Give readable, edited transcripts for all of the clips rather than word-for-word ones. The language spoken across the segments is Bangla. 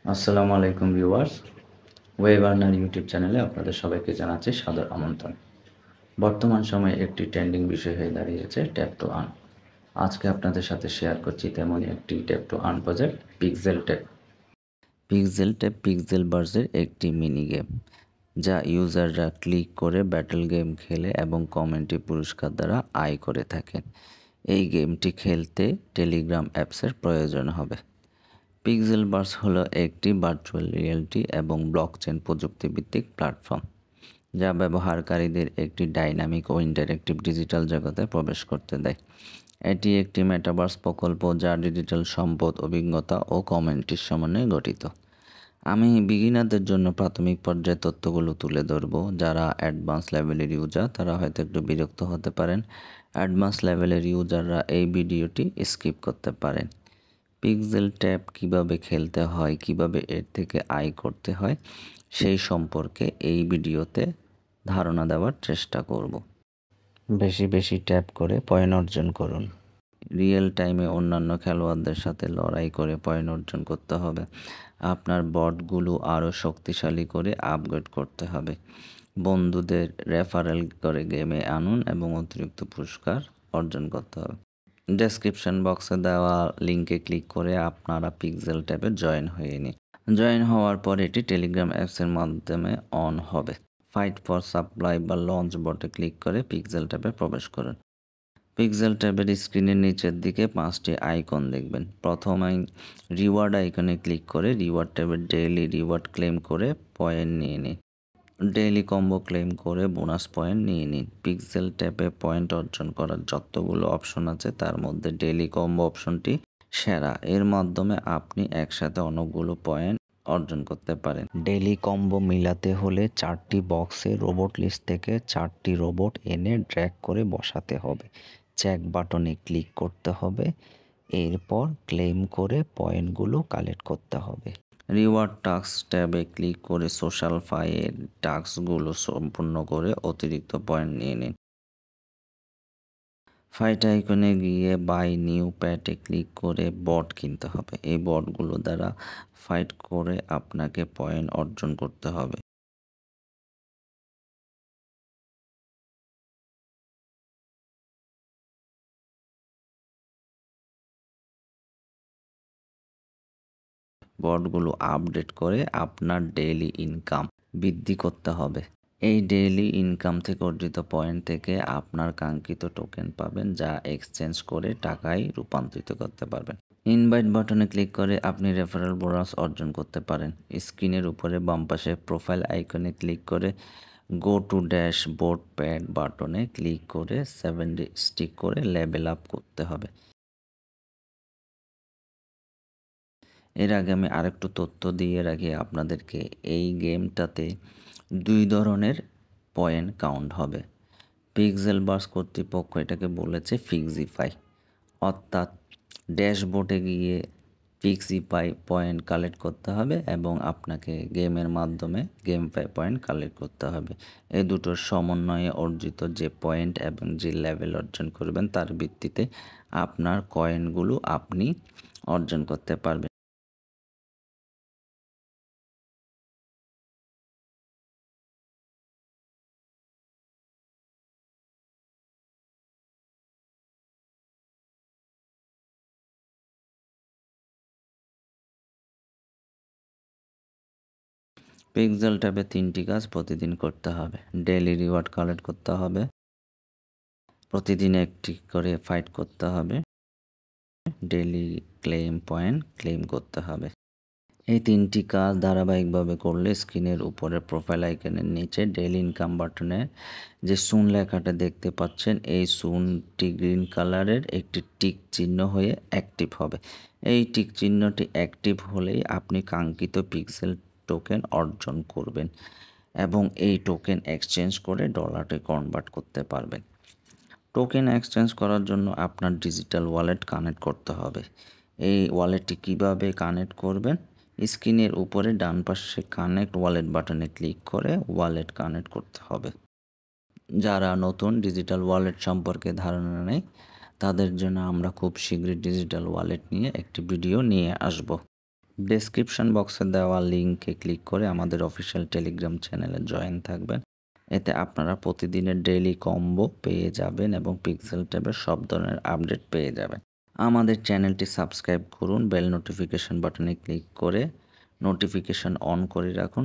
আসসালামু আলাইকুম ভিউয়ার্স, ওয়েব আর্নার ইউটিউব চ্যানেলে আপনাদের সবাইকে জানাচ্ছি সাদর আমন্ত্রণ। বর্তমান সময়ে একটি ট্রেন্ডিং বিষয় হয়ে দাঁড়িয়েছে ট্যাপ টু আর্ন। আজকে আপনাদের সাথে শেয়ার করছি তেমনই একটি tap to earn project, pixel tap. Pixel tap pixel বার্সের একটি মিনি গেম, যা ইউজাররা ক্লিক করে ব্যাটল গেম খেলে এবং কমেন্টে পুরস্কার দ্বারা আয় করে থাকেন। এই গেমটি খেলতে টেলিগ্রাম অ্যাপসের প্রয়োজন হবে। পিক্সেল বার্স হলো একটি ভার্চুয়াল রিয়েলিটি এবং ব্লকচেন প্রযুক্তিভিত্তিক প্ল্যাটফর্ম, যা ব্যবহারকারীদের একটি ডাইনামিক ও ইন্টারেক্টিভ ডিজিটাল জগতে প্রবেশ করতে দেয়। এটি একটি মেটাভার্স প্রকল্প যা ডিজিটাল সম্পদ, অভিজ্ঞতা ও কমিউনিটির সমন্বয়ে গঠিত। আমি বিগিনারদের জন্য প্রাথমিক পর্যায়ে তথ্যগুলো তুলে ধরবো। যারা অ্যাডভান্স লেভেলের ইউজার তারা হয়তো একটু বিরক্ত হতে পারেন। অ্যাডভান্স লেভেলের ইউজাররা এই ভিডিওটি স্কিপ করতে পারেন। পিক্সেল ট্যাপ কিভাবে খেলতে হয়, কিভাবে এর থেকে আয় করতে হয়, সেই সম্পর্কে এই ভিডিওতে ধারণা দেওয়ার চেষ্টা করব। বেশি বেশি ট্যাপ করে পয়েন্ট অর্জন করুন। রিয়েল টাইমে অন্যান্য খেলোয়াড়দের সাথে লড়াই করে পয়েন্ট অর্জন করতে হবে। আপনার বটগুলো আরও শক্তিশালী করে আপগ্রেড করতে হবে। বন্ধুদের রেফারেল করে গেমে আনুন এবং অতিরিক্ত পুরস্কার অর্জন করতে হবে। ডেসক্রিপশন বক্সে দেওয়া লিঙ্কে ক্লিক করে আপনারা পিক্সেল ট্যাবে জয়েন হয়ে নিন। জয়েন হওয়ার পর এটি টেলিগ্রাম অ্যাপসের মাধ্যমে অন হবে। ফাইট ফর সাপ্লাই বা লঞ্চ বটে ক্লিক করে পিক্সেল ট্যাবে প্রবেশ করুন। পিক্সেল ট্যাবের স্ক্রিনের নিচের দিকে 5টি আইকন দেখবেন। প্রথমেই রিওয়ার্ড আইকনে ক্লিক করে রিওয়ার্ড ট্যাবের ডেইলি রিওয়ার্ড ক্লেম করে পয়েন্ট নিয়ে নিন। ডেইলি কম্বো ক্লেম করে বোনাস পয়েন্ট নিয়ে নিন। পিক্সেল ট্যাপে পয়েন্ট অর্জন করার যতগুলো অপশন আছে তার মধ্যে ডেইলি কম্বো অপশনটি সেরা। এর মাধ্যমে আপনি একসাথে অনেকগুলো পয়েন্ট অর্জন করতে পারেন। ডেইলি কম্বো মিলাতে হলে 4টি বক্সে রোবট লিস্ট থেকে 4টি রোবট এনে ড্র্যাগ করে বসাতে হবে। চেক বাটনে ক্লিক করতে হবে, এরপর ক্লেম করে পয়েন্টগুলো কালেক্ট করতে হবে। রিওয়ার্ড টাস্ক ট্যাবে ক্লিক করে সোশ্যাল ফাইয়ের টাস্কগুলো সম্পূর্ণ করে অতিরিক্ত পয়েন্ট নিয়ে নিন। ফাইট আইকনে গিয়ে বাই নিউ প্যাটে ক্লিক করে বট কিনতে হবে। এই বটগুলো দ্বারা ফাইট করে আপনাকে পয়েন্ট অর্জন করতে হবে। বটগুলো আপডেট করে আপনার ডেইলি ইনকাম বৃদ্ধি করতে হবে। এই ডেইলি ইনকাম থেকে অর্জিত পয়েন্ট থেকে আপনার কাঙ্ক্ষিত টোকেন পাবেন, যা এক্সচেঞ্জ করে টাকায় রূপান্তরিত করতে পারবেন। ইনভাইট বাটনে ক্লিক করে আপনি রেফারেল বোনাস অর্জন করতে পারেন। স্ক্রিনের উপরে বাম পাশে প্রোফাইল আইকনে ক্লিক করে গো টু ড্যাশবোর্ড প্যাড বাটনে ক্লিক করে 70 স্টিক করে লেভেল আপ করতে হবে। এর আগে আমি আরেকটু তথ্য দিয়ে রাখি আপনাদেরকে। এই গেমটাতে 2 ধরনের পয়েন্ট কাউন্ট হবে। পিক্সেল বার্স কর্তৃপক্ষ এটাকে বলেছে ফিক্সিফাই, অর্থাৎ ড্যাশবোর্ডে গিয়ে পিক্সিফাই পয়েন্ট কালেক্ট করতে হবে এবং আপনাকে গেমের মাধ্যমে গেম পয়েন্ট কালেক্ট করতে হবে। এই দুটোর সমন্বয়ে অর্জিত যে পয়েন্ট এবং যে লেভেল অর্জন করবেন তার ভিত্তিতে আপনার কয়েনগুলো আপনি অর্জন করতে পারবেন। পিক্সেল ট্যাবে 3টি কাজ প্রতিদিন করতে হবে। ডেইলি রিওয়ার্ড কালেক্ট করতে হবে, প্রতিদিন একটি করে ফাইট করতে হবে, ডেইলি ক্লেম পয়েন্ট ক্লেম করতে হবে। এই 3টি কাজ ধারাবাহিকভাবে করলে স্ক্রিনের উপরে প্রোফাইল আইকনের নিচে ডেইলি ইনকাম বাটনে যে সুন লেখাটা দেখতে পাচ্ছেন, এই সুনটি গ্রিন কালারের একটি টিক চিহ্ন হয়ে অ্যাক্টিভ হবে। এই টিক চিহ্নটি অ্যাক্টিভ হলেই আপনি কাঙ্ক্ষিত পিক্সেল টোকেন অর্জন করবেন এবং এই টোকেন এক্সচেঞ্জ করে ডলারে কনভার্ট করতে পারবেন। টোকেন এক্সচেঞ্জ করার জন্য আপনার ডিজিটাল ওয়ালেট কানেক্ট করতে হবে। এই ওয়ালেটটি কিভাবে কানেক্ট করবেন? স্ক্রিনের উপরে ডান পাশে কানেক্ট ওয়ালেট বাটনে ক্লিক করে ওয়ালেট কানেক্ট করতে হবে। যারা নতুন ডিজিটাল ওয়ালেট সম্পর্কে ধারণা নেই তাদের জন্য আমরা খুব শীঘ্রই ডিজিটাল ওয়ালেট নিয়ে একটি ভিডিও নিয়ে আসব। ডেসক্রিপশন বক্সে দেওয়া লিঙ্কে ক্লিক করে আমাদের অফিসিয়াল টেলিগ্রাম চ্যানেলে জয়েন থাকবেন। এতে আপনারা প্রতিদিনের ডেইলি কম্বো পেয়ে যাবেন এবং পিক্সেল ট্যাবের সব ধরনের আপডেট পেয়ে যাবেন। আমাদের চ্যানেলটি সাবস্ক্রাইব করুন, বেল নোটিফিকেশন বাটনে ক্লিক করে নোটিফিকেশন অন করে রাখুন।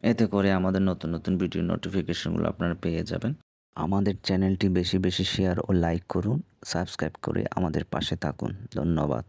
এতে করে আমাদের নতুন নতুন ভিডিও নোটিফিকেশনগুলো আপনারা পেয়ে যাবেন। আমাদের চ্যানেলটি বেশি বেশি শেয়ার ও লাইক করুন, সাবস্ক্রাইব করে আমাদের পাশে থাকুন। ধন্যবাদ।